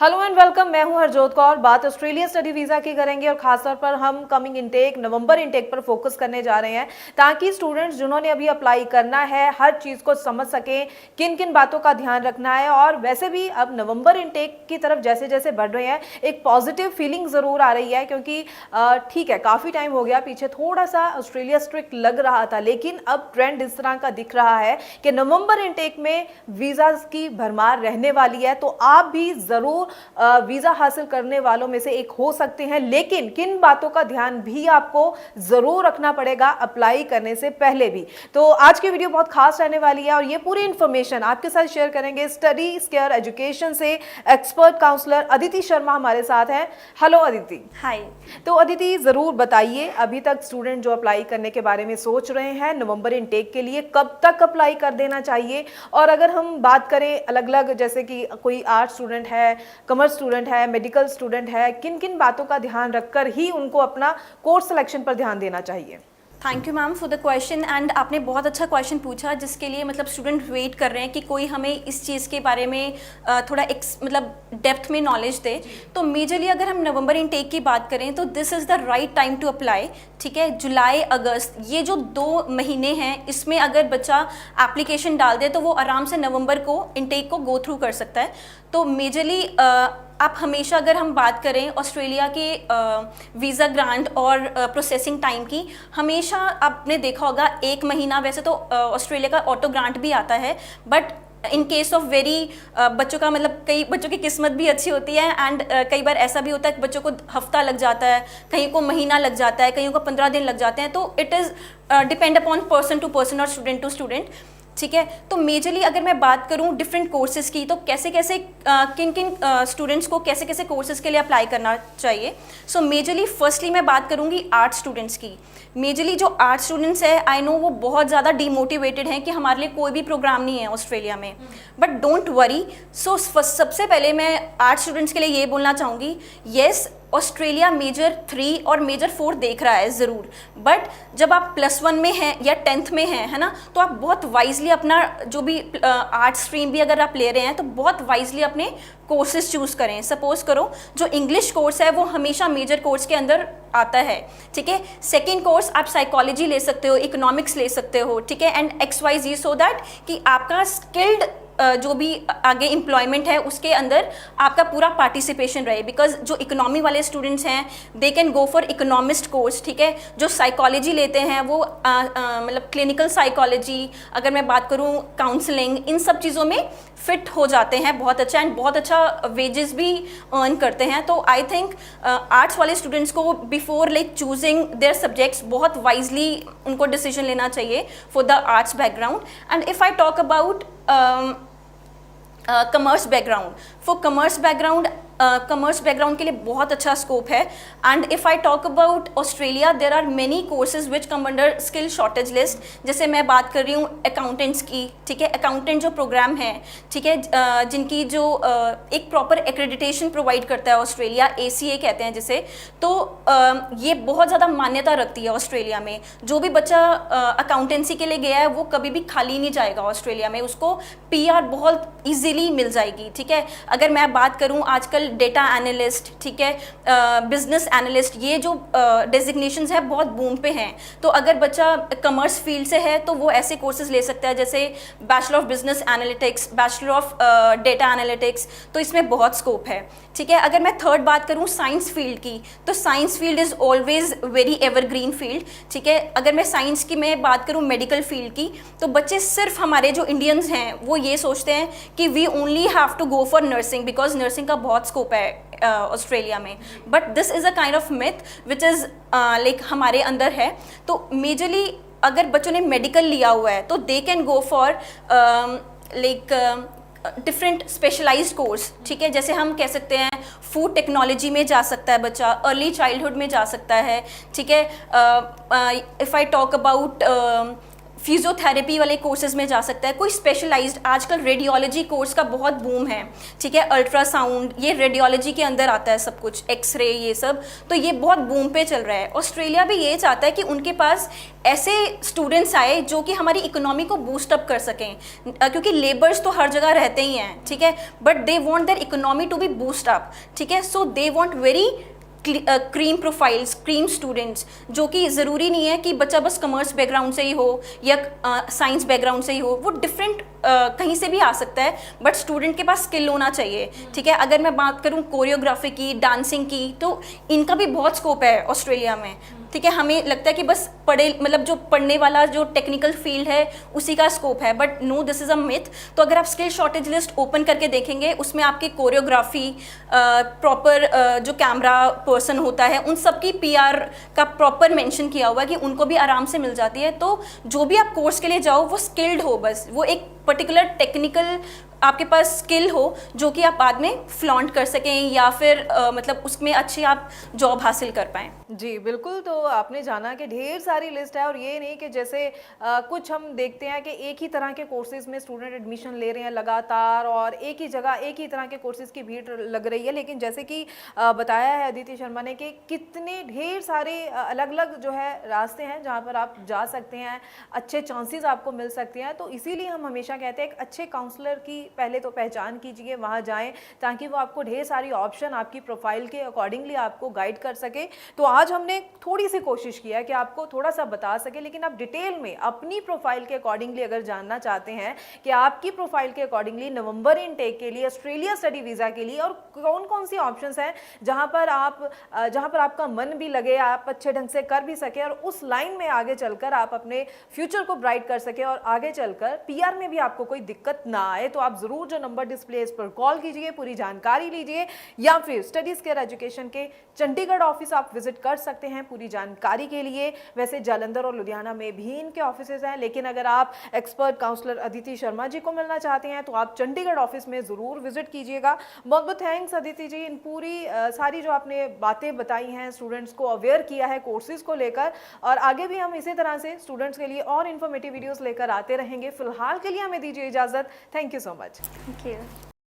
Hello and welcome. मैं हूं हरजोत कौर। बात ऑस्ट्रेलिया स्टडी वीज़ा की करेंगे और खासतौर पर हम कमिंग इनटेक नवंबर इनटेक पर फोकस करने जा रहे हैं ताकि स्टूडेंट्स जिन्होंने अभी अप्लाई करना है हर चीज़ को समझ सकें, किन किन बातों का ध्यान रखना है। और वैसे भी अब नवंबर इनटेक की तरफ जैसे जैसे बढ़ रहे हैं एक पॉजिटिव फीलिंग ज़रूर आ रही है, क्योंकि ठीक है काफ़ी टाइम हो गया, पीछे थोड़ा सा ऑस्ट्रेलिया स्ट्रिक्ट लग रहा था, लेकिन अब ट्रेंड इस तरह का दिख रहा है कि नवंबर इनटेक में वीज़ा की भरमार रहने वाली है। तो आप भी ज़रूर वीजा हासिल करने वालों में से एक हो सकते हैं, लेकिन किन बातों का ध्यान भी आपको जरूर रखना पड़ेगा अप्लाई करने से पहले भी। तो आज की वीडियो बहुत खास रहने वाली है और ये पूरी इंफॉर्मेशन आपके साथ शेयर करेंगे स्टडी स्केयर एजुकेशन से एक्सपर्ट काउंसलर अदिति शर्मा हमारे साथ हैं। हेलो अदिति। हाय। तो अदिति जरूर बताइए, अभी तक स्टूडेंट जो अप्लाई करने के बारे में सोच रहे हैं नवंबर इनटेक के लिए, कब तक अप्लाई कर देना चाहिए? और अगर हम बात करें अलग अलग, जैसे कि कोई आर्ट स्टूडेंट है, कॉमर्स स्टूडेंट है, मेडिकल स्टूडेंट है, किन किन बातों का ध्यान रखकर ही उनको अपना कोर्स सिलेक्शन पर ध्यान देना चाहिए? Thank you ma'am for the question. And आपने बहुत अच्छा क्वेश्चन पूछा जिसके लिए मतलब स्टूडेंट वेट कर रहे हैं कि कोई हमें इस चीज़ के बारे में थोड़ा मतलब डेप्थ में नॉलेज दे। तो मेजरली अगर हम नवंबर इनटेक की बात करें तो this is the right time to apply. ठीक है, जुलाई अगस्त ये जो 2 महीने हैं इसमें अगर बच्चा एप्लीकेशन डाल दे तो वो आराम से नवंबर को इनटेक को गो थ्रू कर सकता है। तो मेजरली आप हमेशा अगर हम बात करें ऑस्ट्रेलिया के वीज़ा ग्रांट और प्रोसेसिंग टाइम की, हमेशा आपने देखा होगा 1 महीना, वैसे तो ऑस्ट्रेलिया का ऑटो ग्रांट भी आता है, but in case of very बच्चों का मतलब कई बच्चों की किस्मत भी अच्छी होती है एंड कई बार ऐसा भी होता है कि बच्चों को हफ्ता लग जाता है, कहीं को महीना लग जाता है, कहीं को 15 दिन लग जाते हैं। तो it is depend upon person to person और स्टूडेंट टू स्टूडेंट। ठीक है, तो मेजरली अगर मैं बात करूं डिफरेंट कोर्सेज की तो कैसे कैसे किन किन स्टूडेंट्स को कैसे कैसे कोर्सेज के लिए अप्लाई करना चाहिए। सो मेजरली फर्स्टली मैं बात करूंगी आर्ट स्टूडेंट्स की। मेजरली जो आर्ट स्टूडेंट्स है आई नो वो बहुत ज़्यादा डीमोटिवेटेड हैं कि हमारे लिए कोई भी प्रोग्राम नहीं है ऑस्ट्रेलिया में, बट डोंट वरी। सो सबसे पहले मैं आर्ट स्टूडेंट्स के लिए ये बोलना चाहूँगी, येस ऑस्ट्रेलिया मेजर 3 और मेजर 4 देख रहा है ज़रूर, बट जब आप +1 में हैं या 10th में हैं, है ना, तो आप बहुत वाइजली अपना जो भी आर्ट स्ट्रीम भी अगर आप ले रहे हैं तो बहुत वाइजली अपने कोर्सेज चूज़ करें। सपोज करो जो इंग्लिश कोर्स है वो हमेशा मेजर कोर्स के अंदर आता है। ठीक है, सेकेंड कोर्स आप साइकोलॉजी ले सकते हो, इकोनॉमिक्स ले सकते हो। ठीक है, एंड XYZ सो दैट कि आपका स्किल्ड जो भी आगे एम्प्लॉयमेंट है उसके अंदर आपका पूरा पार्टिसिपेशन रहे। बिकॉज जो इकोनॉमी वाले स्टूडेंट्स हैं दे can go for economist course. ठीक है, जो साइकोलॉजी लेते हैं वो मतलब क्लिनिकल साइकोलॉजी, अगर मैं बात करूं काउंसलिंग, इन सब चीज़ों में फिट हो जाते हैं बहुत अच्छा, एंड बहुत अच्छा वेजेस भी अर्न करते हैं। तो आई थिंक आर्ट्स वाले स्टूडेंट्स को before like choosing their subjects बहुत वाइजली उनको डिसीजन लेना चाहिए for the arts background. And if I talk about commerce background, for commerce background के लिए बहुत अच्छा स्कोप है। And if I talk about Australia there are many courses which come under skill shortage list. जैसे मैं बात कर रही हूँ अकाउंटेंट्स की। ठीक है, अकाउंटेंट जो प्रोग्राम है, ठीक है, जिनकी जो एक प्रॉपर एक्रेडिटेशन प्रोवाइड करता है ऑस्ट्रेलिया, ACA कहते हैं जिसे, तो ये बहुत ज़्यादा मान्यता रखती है ऑस्ट्रेलिया में। जो भी बच्चा अकाउंटेंसी के लिए गया है वो कभी भी खाली नहीं जाएगा ऑस्ट्रेलिया में, उसको PR बहुत ईजीली मिल जाएगी। ठीक है, अगर मैं बात करूँ आजकल डेटा एनालिस्ट, ठीक है, बिजनेस एनालिस्ट, ये जो डेजिग्नेशंस है बहुत बूम पे हैं। तो अगर बच्चा कॉमर्स फील्ड से है तो वो ऐसे कोर्सेज ले सकता है जैसे bachelor of business analytics, bachelor of data analytics, तो इसमें बहुत स्कोप है। ठीक है, अगर मैं थर्ड बात करूँ साइंस फील्ड की, तो science field is always very evergreen field. ठीक है, अगर मैं साइंस की मैं बात करूँ मेडिकल फील्ड की, तो बच्चे सिर्फ हमारे जो इंडियंस हैं वो ये सोचते हैं कि we only have to go for nursing because nursing का बहुत स्कोप है ऑस्ट्रेलिया में, but this is a kind of myth which is like हमारे अंदर है। तो मेजरली अगर बच्चों ने मेडिकल लिया हुआ है तो they can go for like different specialised course. ठीक है, जैसे हम कह सकते हैं फूड टेक्नोलॉजी में जा सकता है बच्चा, अर्ली चाइल्डहुड में जा सकता है। ठीक है, if I talk about physiotherapy वाले कोर्सेज में जा सकता है, कोई स्पेशलाइज्ड, आजकल रेडियोलॉजी कोर्स का बहुत बूम है, ठीक है, अल्ट्रासाउंड, ये रेडियोलॉजी के अंदर आता है सब कुछ, एक्सरे, ये सब, तो ये बहुत बूम पे चल रहा है। ऑस्ट्रेलिया भी ये चाहता है कि उनके पास ऐसे स्टूडेंट्स आए जो कि हमारी इकोनॉमी को बूस्ट अप कर सकें, क्योंकि लेबर्स तो हर जगह रहते ही हैं, ठीक है, but they want their economy to be boost up, ठीक है, so they want very cream profiles, cream students, जो कि ज़रूरी नहीं है कि बच्चा बस कॉमर्स बैकग्राउंड से ही हो या साइंस बैकग्राउंड से ही हो, वो डिफरेंट कहीं से भी आ सकता है, बट स्टूडेंट के पास स्किल होना चाहिए, ठीक है। अगर मैं बात करूँ कोरियोग्राफी की, डांसिंग की, तो इनका भी बहुत स्कोप है ऑस्ट्रेलिया में, ठीक है। हमें लगता है कि बस पढ़े, मतलब जो पढ़ने वाला जो टेक्निकल फील्ड है उसी का स्कोप है, but no, this is a myth. तो अगर आप स्किल शॉर्टेज लिस्ट ओपन करके देखेंगे, उसमें आपकी कोरियोग्राफी, प्रॉपर जो कैमरा पर्सन होता है, उन सब की PR का प्रॉपर मेंशन किया हुआ है कि उनको भी आराम से मिल जाती है। तो जो भी आप कोर्स के लिए जाओ वो स्किल्ड हो, बस वो एक पर्टिकुलर टेक्निकल आपके पास स्किल हो जो कि आप बाद में फ्लॉन्ट कर सकें, या फिर मतलब उसमें अच्छी आप जॉब हासिल कर पाएँ। जी बिल्कुल, तो आपने जाना कि ढेर सारी लिस्ट है, और ये नहीं कि जैसे कुछ हम देखते हैं कि एक ही तरह के कोर्सेज में स्टूडेंट एडमिशन ले रहे हैं लगातार, और एक ही जगह एक ही तरह के कोर्सेज की भीड़ लग रही है, लेकिन जैसे कि बताया है अदिति शर्मा ने कि कितने ढेर सारे अलग अलग जो है रास्ते हैं जहाँ पर आप जा सकते हैं, अच्छे चांसेस आपको मिल सकते हैं। तो इसीलिए हम हमेशा कहते हैं एक अच्छे काउंसलर की पहले तो पहचान कीजिए, वहाँ जाएँ, ताकि वो आपको ढेर सारी ऑप्शन आपकी प्रोफाइल के अकॉर्डिंगली आपको गाइड कर सके। तो आज हमने थोड़ी सी कोशिश किया है कि आपको थोड़ा सा बता सके, लेकिन आप डिटेल में अपनी प्रोफाइल के अकॉर्डिंगली अगर जानना चाहते हैं कि आपकी प्रोफाइल के अकॉर्डिंगली नवंबर इनटेक के लिए, ऑस्ट्रेलिया स्टडी वीज़ा के लिए और कौन कौन सी ऑप्शंस हैं जहां पर आपका मन भी लगे, आप अच्छे ढंग से कर भी सके, और उस लाइन में आगे चलकर आप अपने फ्यूचर को ब्राइट कर सके, और आगे चलकर PR में भी आपको कोई दिक्कत ना आए, तो आप ज़रूर जो नंबर डिस्प्ले इस पर कॉल कीजिए, पूरी जानकारी लीजिए, या फिर स्टडीज़ केयर एजुकेशन के चंडीगढ़ ऑफिस आप विजिट कर सकते हैं पूरी जानकारी के लिए। वैसे जालंधर और लुधियाना में भी इनके ऑफिसेज हैं, लेकिन अगर आप एक्सपर्ट काउंसलर अदिति शर्मा जी को मिलना चाहते हैं तो आप चंडीगढ़ ऑफिस में ज़रूर विजिट कीजिएगा। बहुत बहुत थैंक्स अदिति जी, इन पूरी सारी जो आपने बातें बताई हैं, स्टूडेंट्स को अवेयर किया है कोर्सेज को लेकर, और आगे भी हम इसी तरह से स्टूडेंट्स के लिए और इन्फॉर्मेटिव वीडियोज़ लेकर आते रहेंगे। फिलहाल के लिए हमें दीजिए इजाज़त। Thank you so much. Thank you.